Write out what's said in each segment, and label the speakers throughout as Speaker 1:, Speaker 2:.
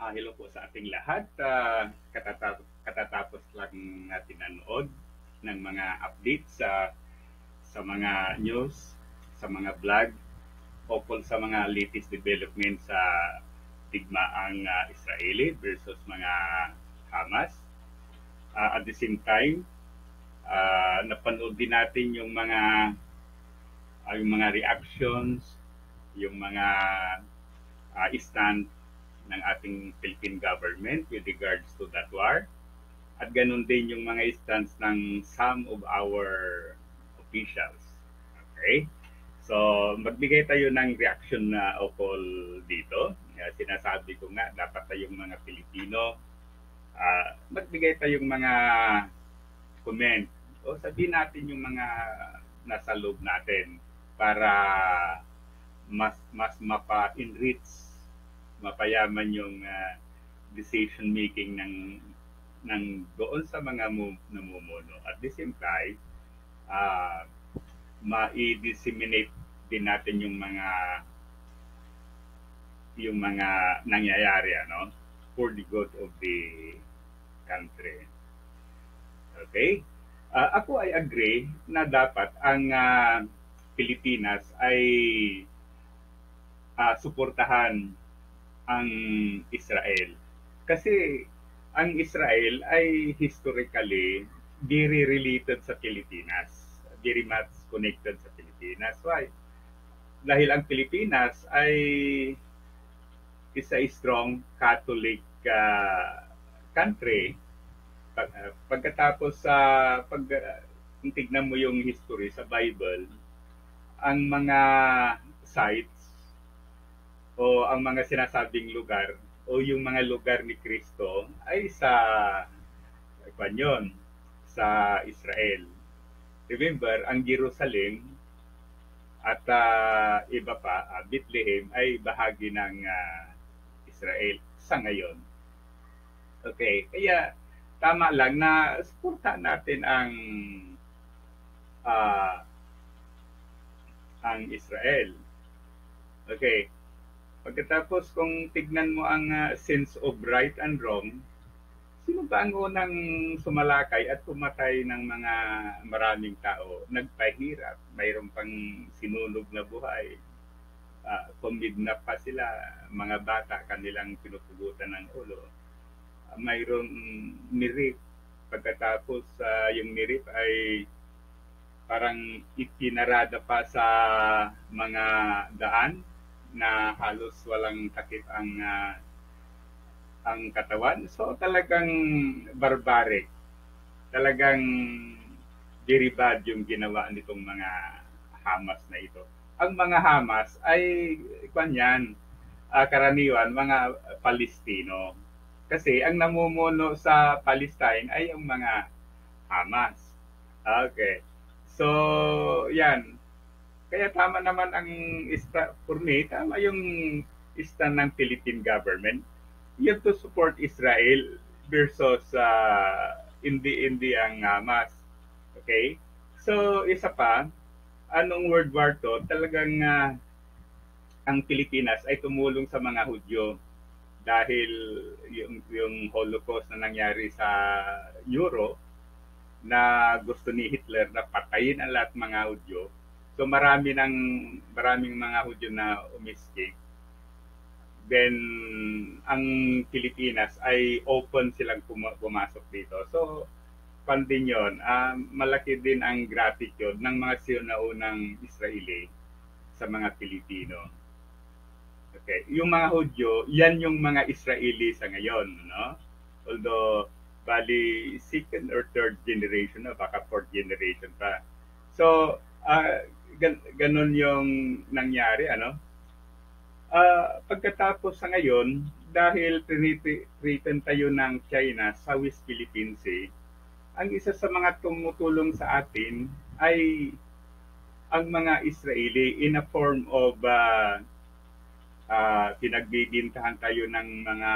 Speaker 1: Hello po sa ating lahat. Katatapos lang natin nanood ng mga updates sa mga news, sa mga vlog, ukol sa mga latest development sa digmaang Israeli versus mga Hamas. At the same time, napanood din natin yung mga reactions, yung mga stand ng ating Philippine government with regards to that war. At ganun din yung mga stance ng some of our officials. Okay? So, magbigay tayo ng reaction na ukol dito. Sinasabi ko nga, dapat tayong mga Pilipino, magbigay tayong mga comment o sabihin natin yung mga nasa loob natin para mas mapa-enrich, mapayaman yung decision making ng doon sa mga namumuno. At the same time, uh, ma-disseminate din natin yung mga nangyayari for the good of the country. Okay? Ako ay agree na dapat ang Pilipinas ay suportahan ang Israel. Kasi ang Israel ay historically very related sa Pilipinas. Very much connected sa Pilipinas. Why? Dahil ang Pilipinas ay is a strong Catholic country. Pagkatapos kung tignan mo yung history sa Bible, ang mga sites o ang mga sinasabing lugar o yung mga lugar ni Kristo ay yun, sa Israel. Remember, ang Jerusalem at iba pa, Bethlehem ay bahagi ng Israel sa ngayon. Okay, kaya tama lang na suportahan natin ang Israel. Okay. Pagkatapos kung tignan mo ang sense of right and wrong, sino ba ang unang sumalakay at pumatay ng mga maraming tao? Nagpahirap, mayroon pang sinunog na buhay. Kumidnap pa sila, mga bata kanilang pinupugutan ng ulo. Mayroong nirip. Pagkatapos yung nirip ay parang ipinarada pa sa mga daan na halos walang takip ang katawan. So talagang barbaric. Talagang very bad yung ginawa nitong mga Hamas na ito. Ang mga Hamas ay karaniwan mga Palestino. Kasi ang namumuno sa Palestine ay yung mga Hamas. Okay. So, yan. Kaya tama naman for me, tama yung stand ng Philippine government. You have to support Israel versus hindi ang Hamas. Okay? So, isa pa, anong World War II, talagang ang Pilipinas ay tumulong sa mga Hudyo dahil yung Holocaust na nangyari sa Europe na gusto ni Hitler na patayin ang lahat mga Hudyo. So maraming mga Hudyo na umiscape. Then ang Pilipinas ay open silang pumasok dito. So din yun, malaki din ang gratitude ng mga sinaunang Israeli sa mga Pilipino. Okay, yung mga Hudyo, yan yung mga Israeli sa ngayon, no? Although bali second or third generation na, baka fourth generation pa. So, ganun yung nangyari, pagkatapos sa ngayon, dahil threaten tayo ng China sa West Philippine Sea, ang isa sa mga tumutulong sa atin ay ang mga Israeli in a form of pinagbibintahan tayo ng mga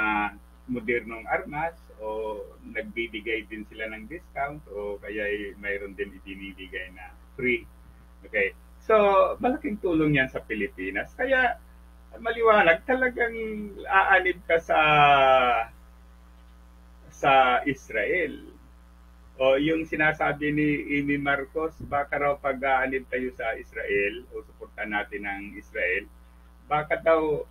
Speaker 1: modernong armas o nagbibigay din sila ng discount o kaya mayroon din ibinibigay na free. Okay. So, malaking tulong yan sa Pilipinas. Kaya, maliwanag, talagang aanib ka sa Israel. O yung sinasabi ni Amy Marcos, baka raw pag-aanib tayo sa Israel o suportan natin ng Israel, baka daw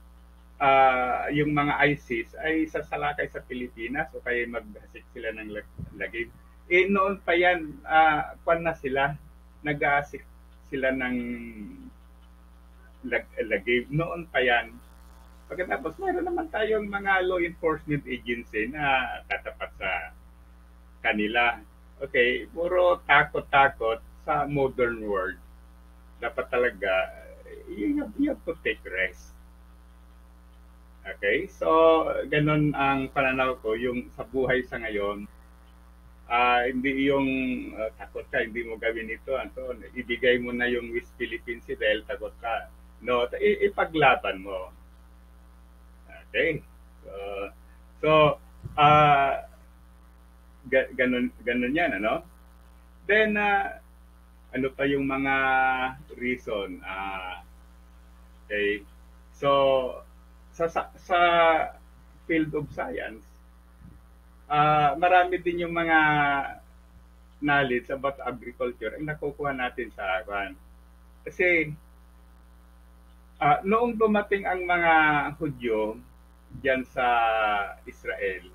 Speaker 1: yung mga ISIS ay sasalakay sa Pilipinas o kaya maghasik sila ng lagim. Eh noon pa yan, kwan na sila, nag-aasik sila ng lagim. Noon pa yan. Pagkatapos, meron naman tayong mga law enforcement agency na tatapat sa kanila. Okay, puro takot-takot sa modern world. Dapat talaga, you have to take rest. Okay, so ganun ang pananaw ko, yung sa buhay sa ngayon, hindi yung takot ka, hindi mo gawin ito, so, ibigay mo na yung West Philippines dahil takot ka. No, ipaglaban mo. Okay, so uh, ganun yan, ano? Then, ano pa yung mga reason? Okay, so sa field of science, marami din yung mga knowledge about agriculture ang nakukuha natin sa Aran. Kasi noong dumating ang mga Hudyo diyan sa Israel,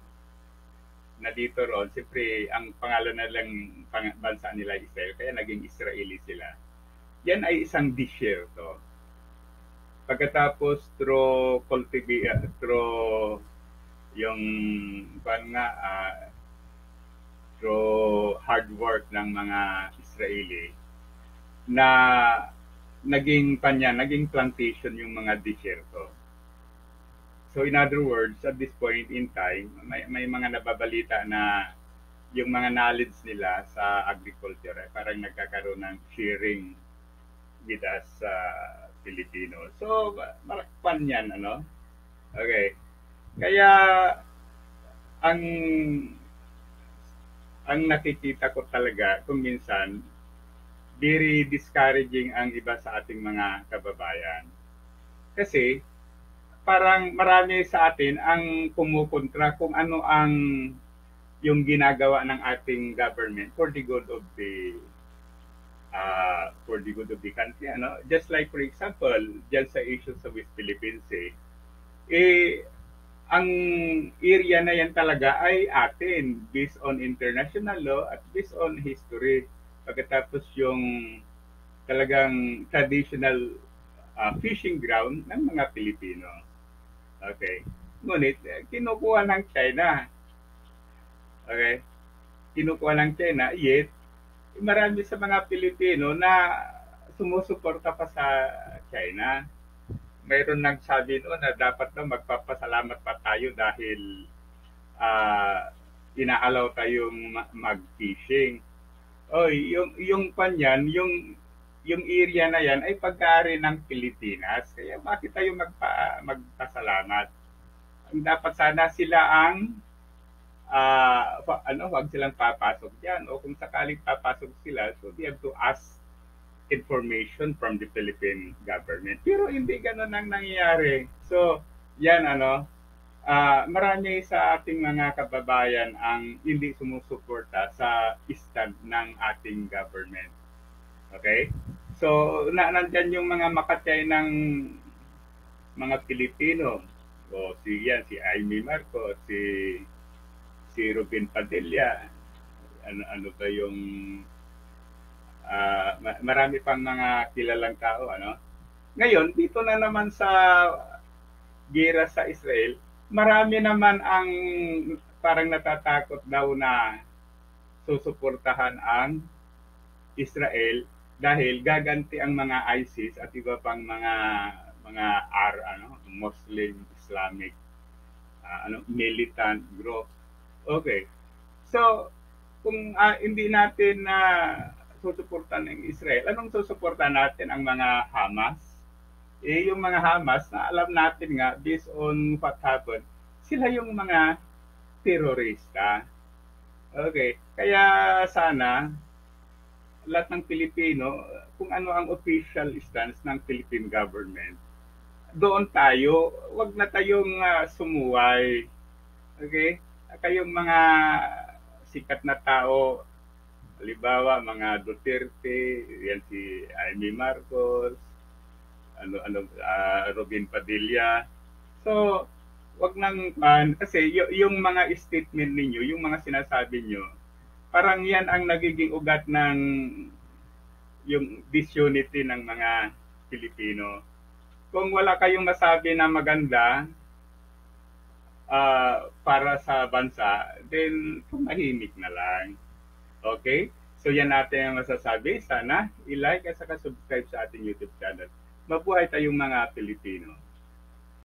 Speaker 1: na dito roon, siyempre ang pangalan na lang bansa nila Israel, kaya naging Israeli sila. Yan ay isang disyerto. Pagkatapos through yung nga through hard work ng mga Israeli na naging plantation yung mga disyerto. So in other words, at this point in time, may mga nababalita na yung mga knowledge nila sa agriculture ay parang nagkakaroon ng sharing with us sa Filipino. So, malakpan yan, ano? Okay. Kaya, ang nakikita ko talaga kung minsan, very discouraging ang iba sa ating mga kababayan. Kasi, parang marami sa atin ang kumukontra kung ano ang yung ginagawa ng ating government for the good of the country, ano? Just like for example, diyan sa issue sa West Philippines, ang area na yan talaga ay atin based on international law at based on history. Pagkatapos yung talagang traditional fishing ground ng mga Pilipino. Okay. Ngunit, kinukuha ng China. Okay. Kinukuha ng China, yet, marami sa mga Pilipino na sumusuporta pa sa China. Mayroon nagsabi noon na dapat na magpapasalamat pa tayo dahil inaalaw tayong mag-fishing. Oy, yung panyan, yung area na yan ay pag-aari ng Pilipinas. Kaya bakit tayo magpasalamat? Dapat sana sila ang wag silang papasok diyan, o kung sakaling papasok sila, so they have to ask information from the Philippine government. Pero hindi ganun ang nangyayari. So, yan marami sa ating mga kababayan ang hindi sumusuporta sa stand ng ating government. Okay? So, nandyan yung mga makatay ng mga Pilipino. O si Amy Marcos, si Ruben Padilla, ano ba yung marami pang mga kilalang tao, ano? Ngayon, dito na naman sa gera sa Israel, marami naman ang parang natatakot daw na susuportahan ang Israel dahil gaganti ang mga ISIS at iba pang mga Muslim Islamic militant group. Okay. So, kung hindi natin na susuportan ng Israel, anong susuportan natin? Ang mga Hamas? Yung mga Hamas, na alam natin nga, based on what happened, sila yung mga terorista. Okay. Kaya sana, lahat ng Pilipino, kung ano ang official stance ng Philippine government, doon tayo. Wag na tayong sumuway. Okay? Kayong mga sikat na tao, halimbawa mga Duterte, yan si Amy Marcos, Robin Padilla. So, wag nang kasi yung mga statement ninyo, yung mga sinasabi nyo, parang yan ang nagiging ugat ng yung disunity ng mga Pilipino. Kung wala kayong masabi na maganda para sa bansa, then tumahimik na lang. Okay? So yan natin ang masasabi. Sana i-like at saka subscribe sa ating YouTube channel. Mabuhay tayong mga Pilipino.